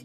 If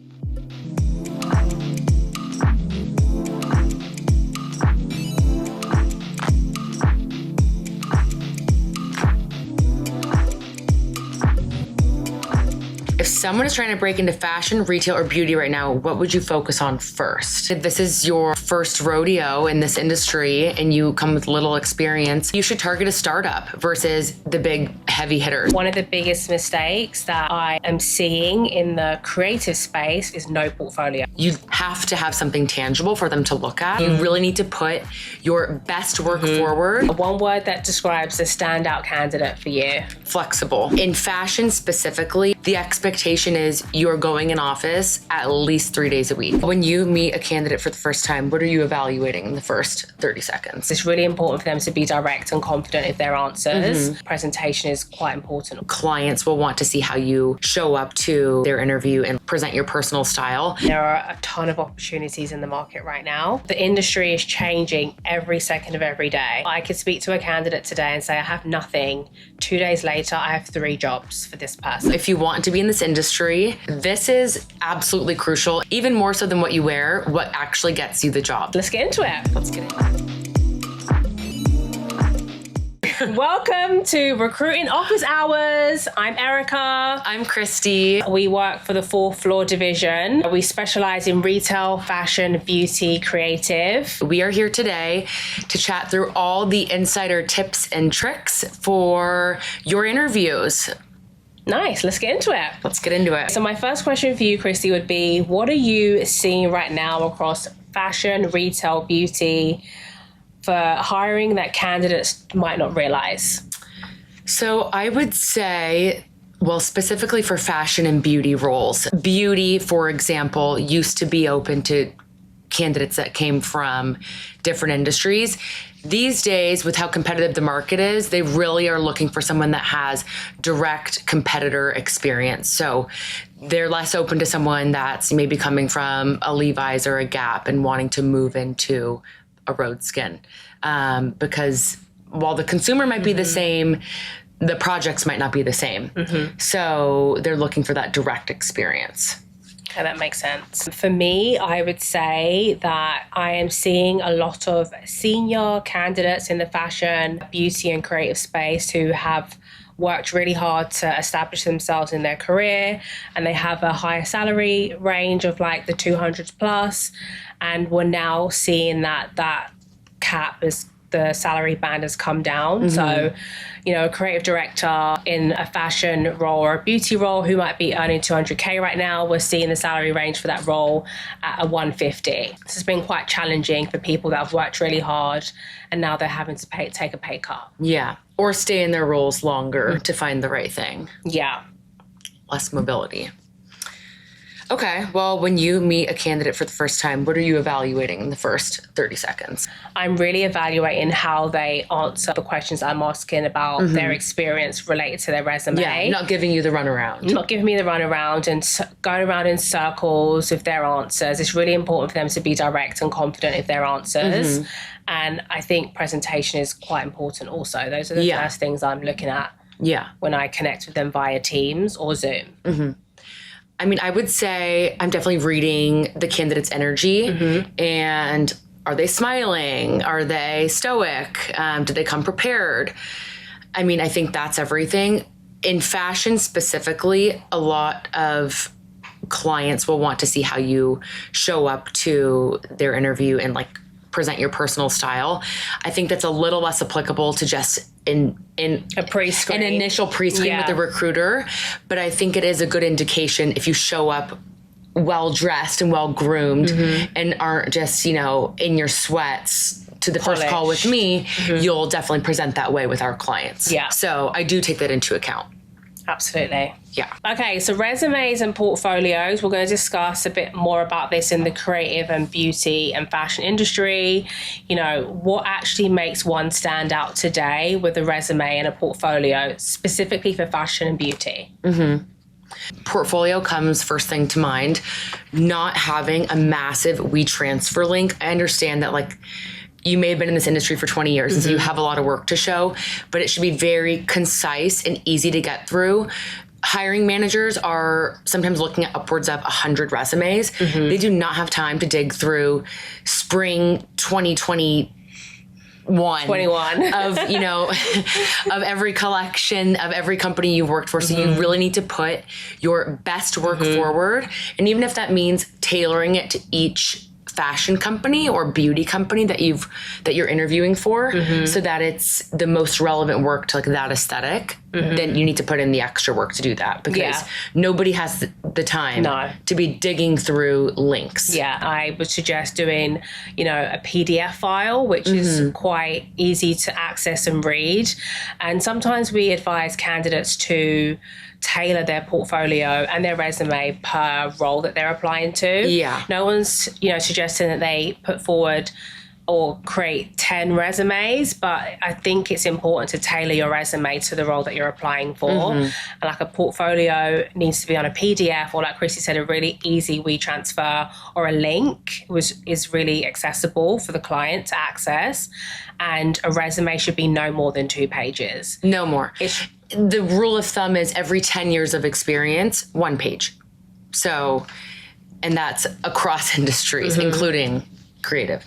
someone is trying to break into fashion, retail, or beauty right now, what would you focus on first? If this is your first rodeo in this industry and you come with little experience, you should target a startup versus the big heavy hitters. One of the biggest mistakes that I am seeing in the creative space is no portfolio. You have to have something tangible for them to look at. You really need to put your best work forward. One word that describes the standout candidate for you. Flexible. In fashion specifically, the expectation is you're going in office at least 3 days a week. When you meet a candidate for the first time, what are you evaluating in the first 30 seconds? It's really important for them to be direct and confident with their answers. Presentation is quite important. Clients will want to see how you show up to their interview and present your personal style. There are a ton of opportunities in the market right now. The industry is changing every second of every day. I could speak to a candidate today and say, I have nothing. 2 days later, I have 3 jobs for this person. If you want to be in this industry, this is absolutely crucial, even more so than what you wear, what actually gets you the job. Let's get into it. Let's get into it. Welcome to Recruiting Office Hours. I'm Erika. I'm Christy. We work for the 4th floor division. We specialize in retail, fashion, beauty, creative. We are here today to chat through all the insider tips and tricks for your interviews. Nice. Let's get into it. Let's get into it. So my first question for you, Christy, would be, what are you seeing right now across fashion, retail, beauty, for hiring that candidates might not realize? So I would say, well, specifically for fashion and beauty roles. Beauty, for example, used to be open to candidates that came from different industries. These days, with how competitive the market is, they really are looking for someone that has direct competitor experience. So they're less open to someone that's maybe coming from a Levi's or a Gap and wanting to move into a Road Skin. Because while the consumer might be the same, the projects might not be the same. So they're looking for that direct experience. Okay, that makes sense. For me, I would say that I am seeing a lot of senior candidates in the fashion, beauty, and creative space who have worked really hard to establish themselves in their career, and they have a higher salary range of like the 200s plus, and we're now seeing that cap is the salary band has come down. So, you know, a creative director in a fashion role or a beauty role who might be earning 200K right now, we're seeing the salary range for that role at a 150. This has been quite challenging for people that have worked really hard and now they're having to take a pay cut. Yeah. Or stay in their roles longer to find the right thing. Yeah. Less mobility. Okay, well, when you meet a candidate for the first time, what are you evaluating in the first 30 seconds? I'm really evaluating how they answer the questions I'm asking about their experience related to their resume. Yeah, not giving you the runaround. Not giving me the runaround and going around in circles with their answers. It's really important for them to be direct and confident with their answers. And I think presentation is quite important also. Those are the first things I'm looking at when I connect with them via Teams or Zoom. I mean, I would say I'm definitely reading the candidate's energy and are they smiling? Are they stoic? Do they come prepared? I mean, I think that's everything. In fashion specifically, a lot of clients will want to see how you show up to their interview and like present your personal style. I think that's a little less applicable to just in a pre-screen, an initial pre-screen with the recruiter. But I think it is a good indication if you show up well dressed and well groomed and aren't just, you know, in your sweats to the first call with me, you'll definitely present that way with our clients. Yeah. So I do take that into account. Absolutely. Yeah. Okay, so resumes and portfolios, we're going to discuss a bit more about this in the creative and beauty and fashion industry. You know, what actually makes one stand out today with a resume and a portfolio, specifically for fashion and beauty? Portfolio comes first thing to mind. Not having a massive WeTransfer link. I understand that, like, you may have been in this industry for 20 years, and so you have a lot of work to show, but it should be very concise and easy to get through. hiring managers are sometimes looking at upwards of 100 resumes. They do not have time to dig through spring 2021 of, of every collection of every company you've worked for. So you really need to put your best work forward. And even if that means tailoring it to each fashion company or beauty company that you're interviewing for, so that it's the most relevant work to like that aesthetic, then you need to put in the extra work to do that, because nobody has the time to be digging through links. Yeah, I would suggest doing, a PDF file, which is quite easy to access and read. And sometimes we advise candidates to tailor their portfolio and their resume per role that they're applying to. Yeah. No one's, suggesting that they put forward or create 10 resumes, but I think it's important to tailor your resume to the role that you're applying for. And like a portfolio needs to be on a PDF, or like Christy said, a really easy WeTransfer or a link is really accessible for the client to access. And a resume should be no more than 2 pages. No more. The rule of thumb is every 10 years of experience, 1 page. So, and that's across industries, including creative.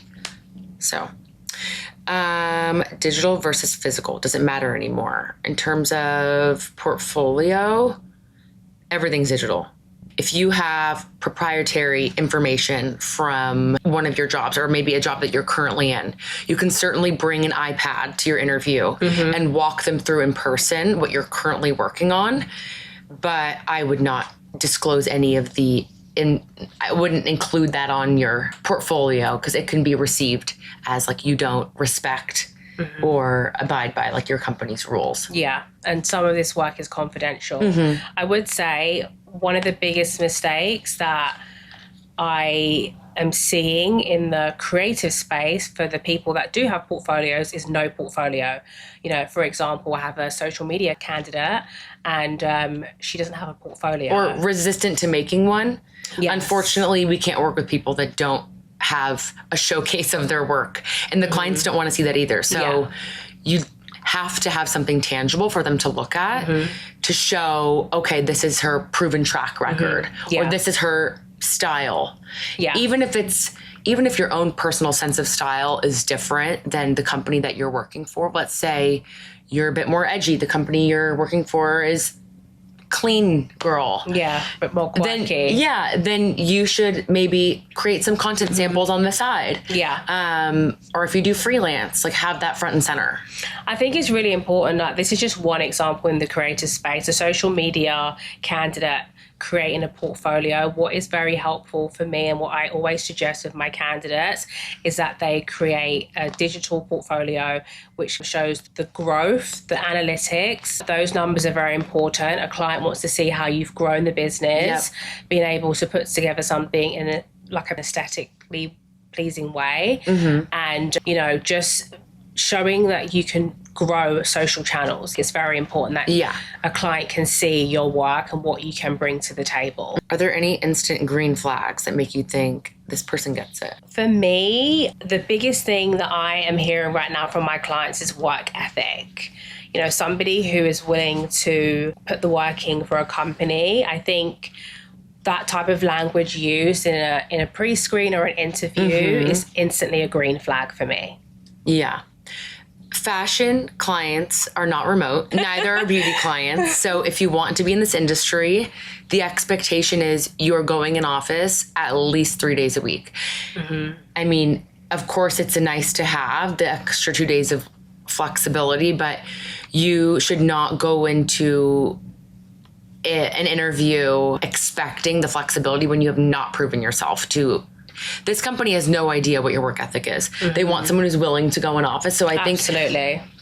So, digital versus physical, does it matter anymore? In terms of portfolio, everything's digital. If you have proprietary information from one of your jobs, or maybe a job that you're currently in, you can certainly bring an iPad to your interview and walk them through in person what you're currently working on. But I would not disclose any of I wouldn't include that on your portfolio, because it can be received as like you don't respect or abide by like your company's rules. Yeah, and some of this work is confidential. I would say one of the biggest mistakes that I am seeing in the creative space for the people that do have portfolios is no portfolio. For example, I have a social media candidate and she doesn't have a portfolio. Or resistant to making one. Yes. Unfortunately, we can't work with people that don't have a showcase of their work, and the clients don't want to see that either. So you have to have something tangible for them to look at to show, okay, this is her proven track record, or this is her style. Yeah. Even if your own personal sense of style is different than the company that you're working for. Let's say you're a bit more edgy. The company you're working for is clean girl. Yeah, but more quirky. Then you should maybe create some content samples on the side. Yeah. Or if you do freelance, like have that front and center. I think it's really important that this is just one example in the creative space. A social media candidate creating a portfolio. What is very helpful for me and what I always suggest with my candidates is that they create a digital portfolio which shows the growth, the analytics. Those numbers are very important. A client wants to see how you've grown the business, being able to put together something in an aesthetically pleasing way, and just showing that you can grow social channels. It's very important that a client can see your work and what you can bring to the table. Are there any instant green flags that make you think this person gets it? For me, the biggest thing that I am hearing right now from my clients is work ethic. Somebody who is willing to put the work in for a company. I think that type of language used in a pre-screen or an interview is instantly a green flag for me. Yeah. Fashion clients are not remote. Neither are beauty clients. So if you want to be in this industry, the expectation is you're going in office at least 3 days a week. I mean, of course, it's a nice to have the extra 2 days of flexibility, but you should not go into an interview expecting the flexibility when you have not proven yourself to. This company has no idea what your work ethic is. They want someone who's willing to go in office. So I think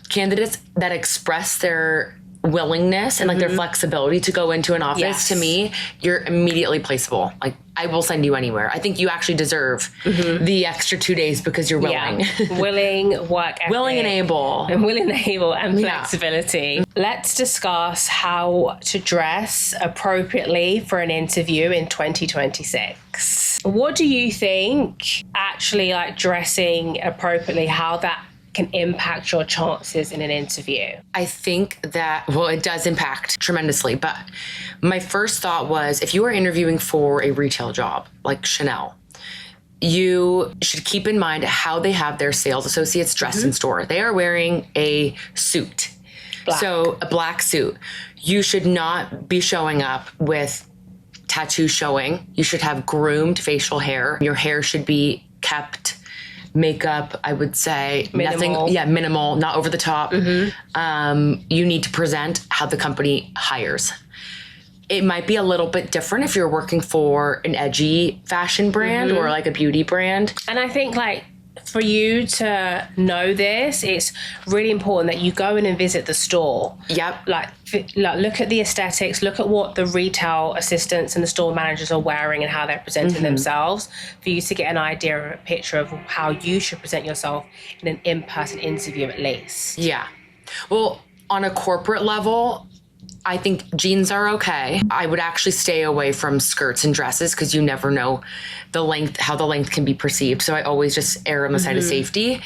candidates that express their willingness and like their flexibility to go into an office, to me, you're immediately placeable. Like, I will send you anywhere. I think you actually deserve the extra 2 days because you're willing. Willing, work ethic. Willing and able. And flexibility. Let's discuss how to dress appropriately for an interview in 2026. What do you think actually like dressing appropriately, how that can impact your chances in an interview? I think that, well, it does impact tremendously. But my first thought was, if you are interviewing for a retail job like Chanel, you should keep in mind how they have their sales associates dressed in store. They are wearing a suit. Black. So a black suit. You should not be showing up with tattoos showing. You should have groomed facial hair. Your hair should be kept. Makeup, I would say Minimal. Minimal, not over the top. You need to present how the company hires. It might be a little bit different if you're working for an edgy fashion brand or like a beauty brand. And I think like for you to know this, it's really important that you go in and visit the store. Yep. Like look at the aesthetics, look at what the retail assistants and the store managers are wearing and how they're presenting themselves, for you to get an idea of a picture of how you should present yourself in an in-person interview at least. Yeah. Well, on a corporate level, I think jeans are okay. I would actually stay away from skirts and dresses because you never know how the length can be perceived. So I always just err on the side of safety.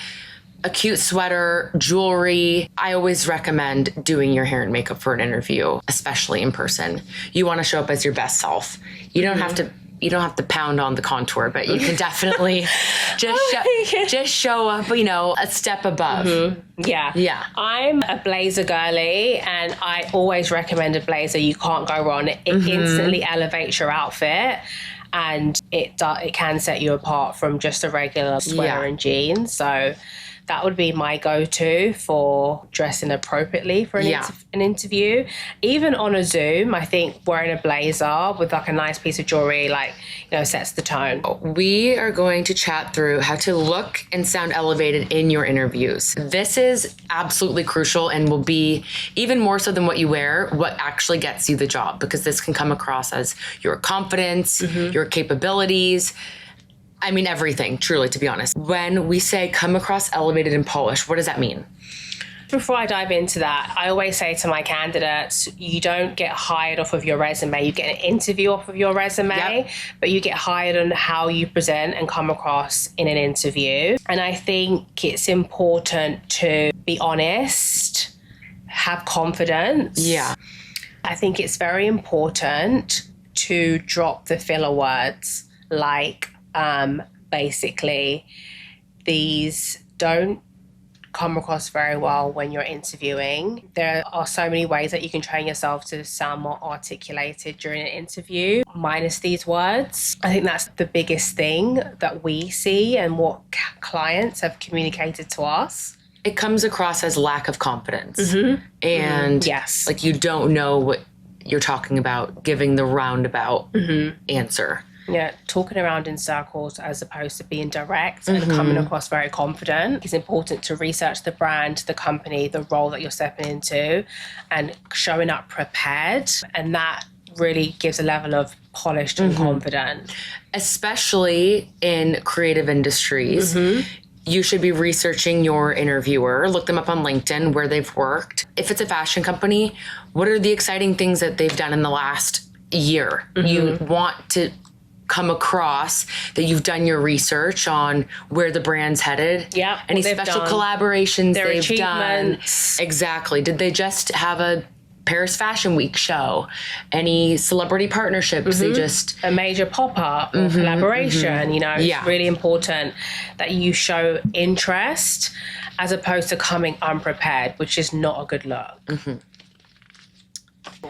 A cute sweater, jewelry. I always recommend doing your hair and makeup for an interview, especially in person. You want to show up as your best self. You don't have to pound on the contour, but you can definitely just show up, a step above. Yeah. I'm a blazer girly, and I always recommend a blazer. You can't go wrong. It instantly elevates your outfit, and it can set you apart from just a regular sweater and jeans. So that would be my go-to for dressing appropriately for an interview. Even on a Zoom, I think wearing a blazer with like a nice piece of jewelry, sets the tone. We are going to chat through how to look and sound elevated in your interviews. This is absolutely crucial and will be even more so than what you wear, what actually gets you the job, because this can come across as your confidence, your capabilities. I mean, everything, truly, to be honest. When we say come across elevated and polished, what does that mean? Before I dive into that, I always say to my candidates, you don't get hired off of your resume. You get an interview off of your resume, but you get hired on how you present and come across in an interview. And I think it's important to be honest, have confidence. Yeah. I think it's very important to drop the filler words like, basically, these don't come across very well when you're interviewing. There are so many ways that you can train yourself to sound more articulated during an interview, minus these words. I think that's the biggest thing that we see and what clients have communicated to us. It comes across as lack of confidence. And yes, like you don't know what you're talking about, giving the roundabout answer. Yeah, talking around in circles as opposed to being direct and coming across very confident. It's important to research the brand, the company, the role that you're stepping into, and showing up prepared. And that really gives a level of polished and confident. Especially in creative industries. You should be researching your interviewer, look them up on LinkedIn, where they've worked. If it's a fashion company, what are the exciting things that they've done in the last year? You want to come across that you've done your research on where the brand's headed. Yeah. Any special collaborations their they've done. achievements. Exactly. Did they just have a Paris Fashion Week show? Any celebrity partnerships? They just... a major pop-up or collaboration, it's really important that you show interest as opposed to coming unprepared, which is not a good look.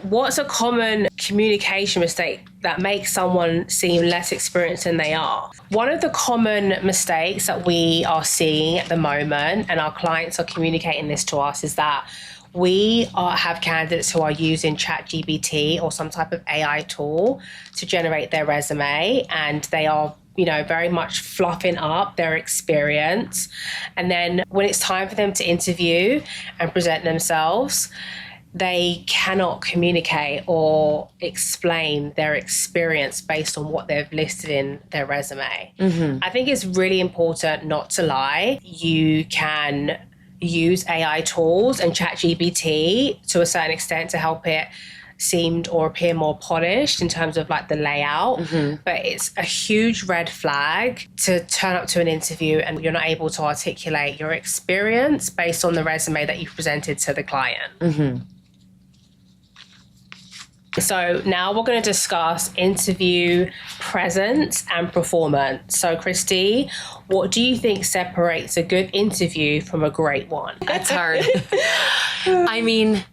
What's a common communication mistake that makes someone seem less experienced than they are? One of the common mistakes that we are seeing at the moment, and our clients are communicating this to us, is that we have candidates who are using ChatGPT or some type of AI tool to generate their resume, and they are very much fluffing up their experience. And then when it's time for them to interview and present themselves, they cannot communicate or explain their experience based on what they've listed in their resume. I think it's really important not to lie. You can use AI tools and ChatGPT to a certain extent to help it seemed or appear more polished in terms of like the layout, but it's a huge red flag to turn up to an interview and you're not able to articulate your experience based on the resume that you've presented to the client. So now we're going to discuss interview presence and performance. So Christy, what do you think separates a good interview from a great one? That's hard. I mean,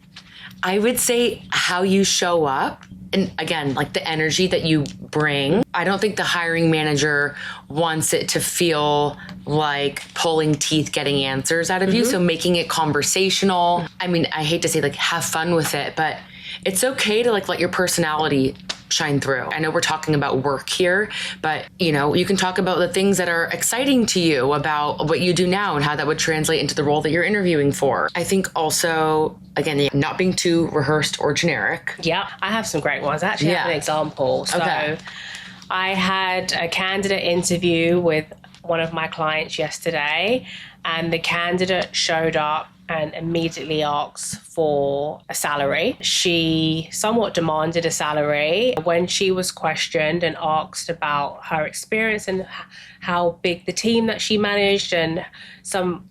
I would say how you show up. And again, like the energy that you bring. I don't think the hiring manager wants it to feel like pulling teeth getting answers out of you. So making it conversational. I mean, I hate to say like have fun with it, but it's okay to like let your personality shine through. I know we're talking about work here, but you know, you can talk about the things that are exciting to you about what you do now and how that would translate into the role that you're interviewing for. I think also, again, not being too rehearsed or generic. Yeah, I have some great ones. I actually have an example. So I had a candidate interview with one of my clients yesterday, and the candidate showed up and immediately asked for a salary. She somewhat demanded a salary. When she was questioned and asked about her experience and how big the team that she managed and some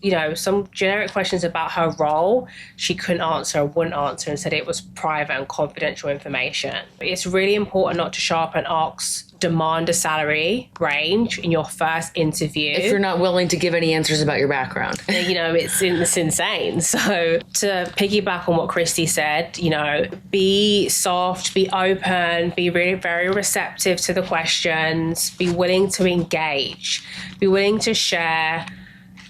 generic questions about her role, she couldn't answer or wouldn't answer and said it was private and confidential information. It's really important not to show up and demand a salary range in your first interview. If you're not willing to give any answers about your background. It's insane. So to piggyback on what Christy said, be soft, be open, be really very receptive to the questions, be willing to engage, be willing to share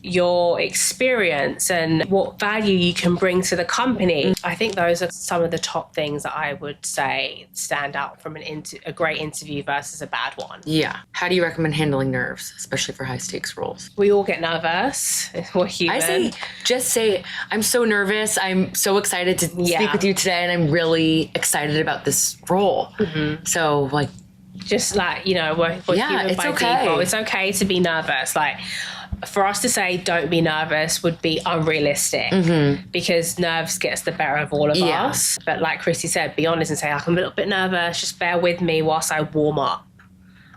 your experience and what value you can bring to the company. I think those are some of the top things that I would say stand out from a great interview versus a bad one. Yeah. How do you recommend handling nerves, especially for high stakes roles? We all get nervous. We're human. I say, I'm so nervous. I'm so excited to speak with you today, and I'm really excited about this role. So just we're human by default. It's okay to be nervous. For us to say don't be nervous would be unrealistic because nerves gets the better of all of us. But like Christy said, be honest and say, I'm a little bit nervous, just bear with me whilst I warm up.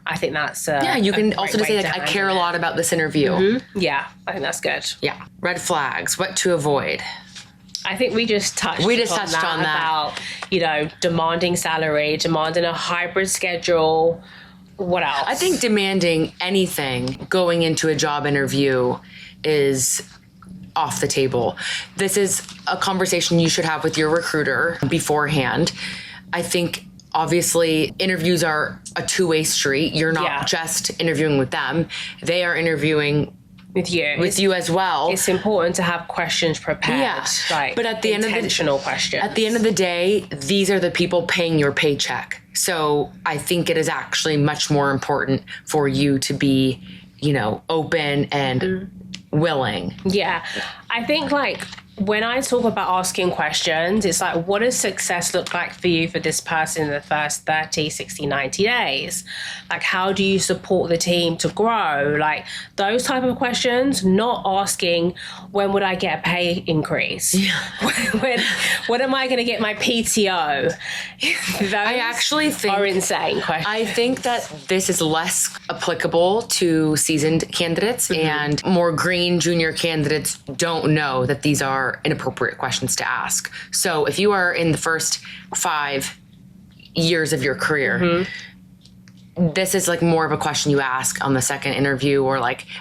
I think that's you can also just say I care a lot about this interview. Yeah, I think that's good. Yeah. Red flags, what to avoid. I think we just touched on that about, demanding salary, demanding a hybrid schedule. What else? I think demanding anything going into a job interview is off the table. This is a conversation you should have with your recruiter beforehand. I think obviously interviews are a two-way street. You're not just interviewing with them. They are interviewing with you as well. It's important to have questions prepared. But at the intentional questions. At the end of the day, these are the people paying your paycheck. So I think it is actually much more important for you to be, open and willing. Yeah. I think when I talk about asking questions, it's what does success look like for you for this person in the first 30, 60, 90 days? How do you support the team to grow? Those type of questions, not asking, when would I get a pay increase? When am I going to get my PTO? Those I actually think are insane questions. I think that this is less applicable to seasoned candidates and more green junior candidates don't know that these are inappropriate questions to ask. So if you are in the first 5 years of your career, this is more of a question you ask on the second interview or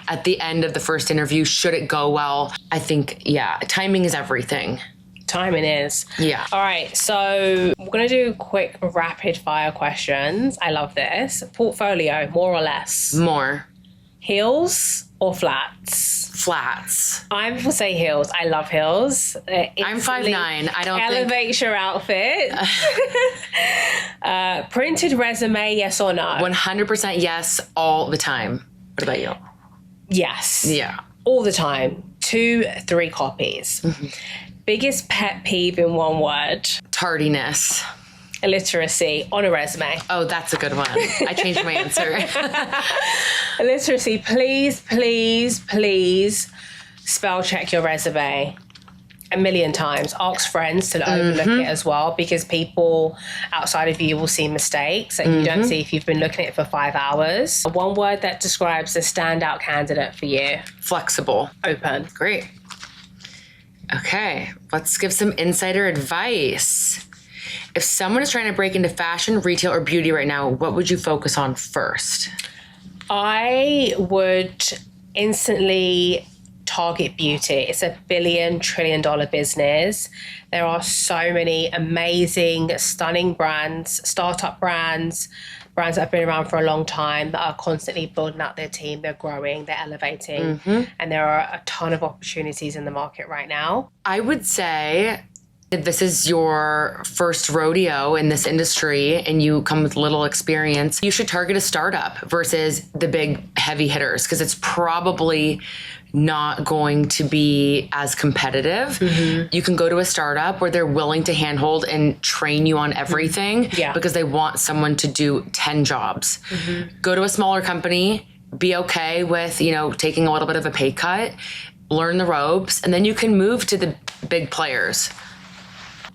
at the end of the first interview, should it go well? I think, timing is everything. Timing is. Yeah. All right. So we're going to do quick rapid fire questions. I love this. Portfolio, more or less? More. Heels or flats? Flats. I will say heels. I love heels. I'm 5'9". I don't elevates your outfit. Printed resume, yes or no? 100% yes, all the time. What about you? Yes. Yeah. All the time. 2-3 copies. Biggest pet peeve in one word? Tardiness. Illiteracy on a resume. Oh, that's a good one. I changed my answer. Illiteracy, please spell check your resume. a million times. Ask friends to overlook it as well, because people outside of you will see mistakes that you don't see if you've been looking at it for 5 hours. One word that describes the standout candidate for you. Flexible. Open. Great. Okay, let's give some insider advice. If someone is trying to break into fashion, retail, or beauty right now, what would you focus on first? I would instantly target beauty. It's a $1 trillion business. There are so many amazing, stunning brands, startup brands that have been around for a long time that are constantly building out their team. They're growing, they're elevating, and there are a ton of opportunities in the market right now. I would say if this is your first rodeo in this industry and you come with little experience, you should target a startup versus the big heavy hitters, because it's probably not going to be as competitive. You can go to a startup where they're willing to handhold and train you on everything because they want someone to do 10 jobs. Go to a smaller company, be okay with, taking a little bit of a pay cut, learn the ropes, and then you can move to the big players.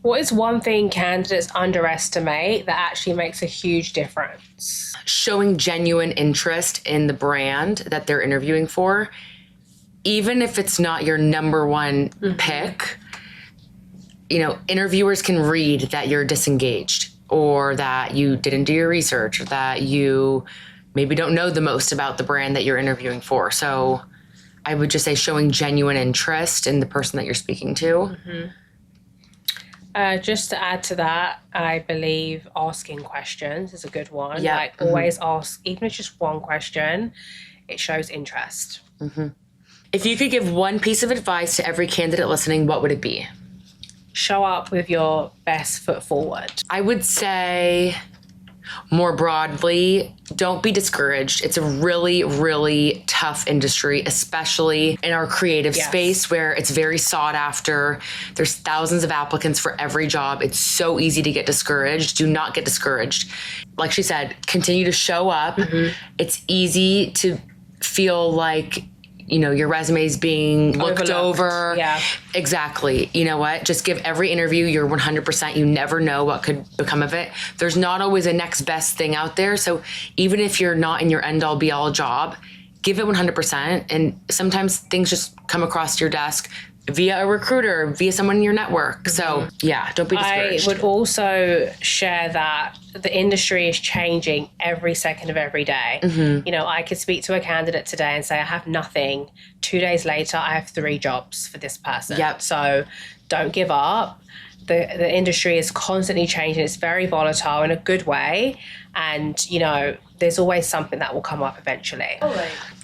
What is one thing candidates underestimate that actually makes a huge difference? Showing genuine interest in the brand that they're interviewing for. Even if it's not your number one pick, interviewers can read that you're disengaged, or that you didn't do your research, or that you maybe don't know the most about the brand that you're interviewing for. So I would just say showing genuine interest in the person that you're speaking to. Just to add to that, I believe asking questions is a good one. Yeah. Like always ask, even if it's just one question, it shows interest. If you could give one piece of advice to every candidate listening, what would it be? Show up with your best foot forward. I would say, more broadly, don't be discouraged. It's a really, really tough industry, especially in our creative space where it's very sought after. There's thousands of applicants for every job. It's so easy to get discouraged. Do not get discouraged. Like she said, continue to show up. It's easy to feel like your resume is being looked over. Yeah. Exactly. You know what? Just give every interview your 100%. You never know what could become of it. There's not always a next best thing out there. So even if you're not in your end all be all job, give it 100%. And sometimes things just come across your desk via a recruiter, via someone in your network. So don't be discouraged. I would also share that the industry is changing every second of every day. I could speak to a candidate today and say, I have nothing. 2 days later, I have 3 jobs for this person. So don't give up. The industry is constantly changing. It's very volatile in a good way. And, there's always something that will come up eventually.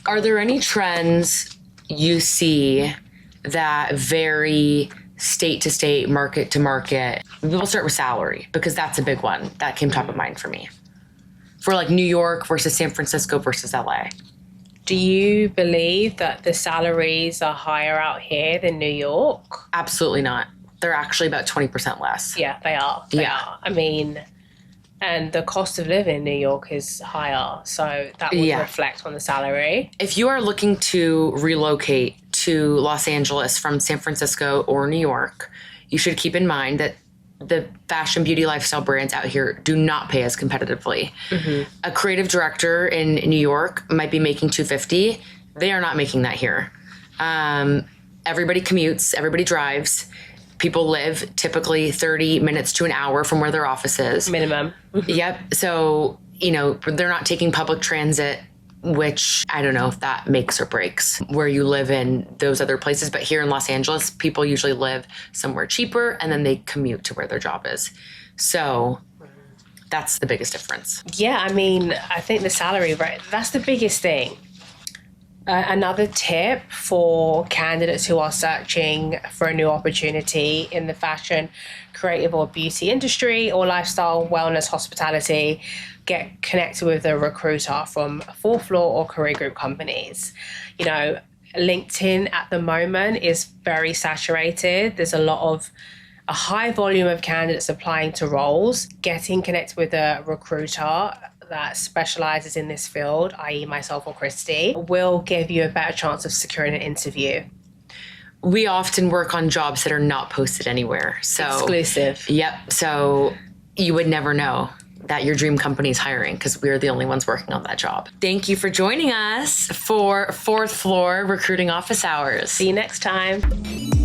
Are there any trends you see that vary state to state, market to market? We'll start with salary, because that's a big one that came top of mind for me. For like New York versus San Francisco versus LA. Do you believe that the salaries are higher out here than New York? Absolutely not. They're actually about 20% less. Yeah, they are. They are. I mean, and the cost of living in New York is higher, so that would reflect on the salary. If you are looking to relocate to Los Angeles from San Francisco or New York, you should keep in mind that the fashion, beauty, lifestyle brands out here do not pay as competitively. A creative director in New York might be making $250. They are not making that here. Everybody commutes, everybody drives. People live typically 30 minutes to an hour from where their office is. Minimum. Yep. So, they're not taking public transit, which I don't know if that makes or breaks where you live in those other places. But here in Los Angeles, people usually live somewhere cheaper and then they commute to where their job is. So that's the biggest difference. Yeah, I mean, I think the salary, right? That's the biggest thing. Another tip for candidates who are searching for a new opportunity in the fashion, creative or beauty industry, or lifestyle, wellness, hospitality, get connected with a recruiter from 4th Floor or Career Group companies. LinkedIn at the moment is very saturated. There's a high volume of candidates applying to roles. Getting connected with a recruiter that specializes in this field, i.e. myself or Christy, will give you a better chance of securing an interview. we often work on jobs that are not posted anywhere. So Exclusive. Yep. So you would never know that your dream company is hiring because we're the only ones working on that job. Thank you for joining us for Fourth Floor Recruiting Office Hours. See you next time.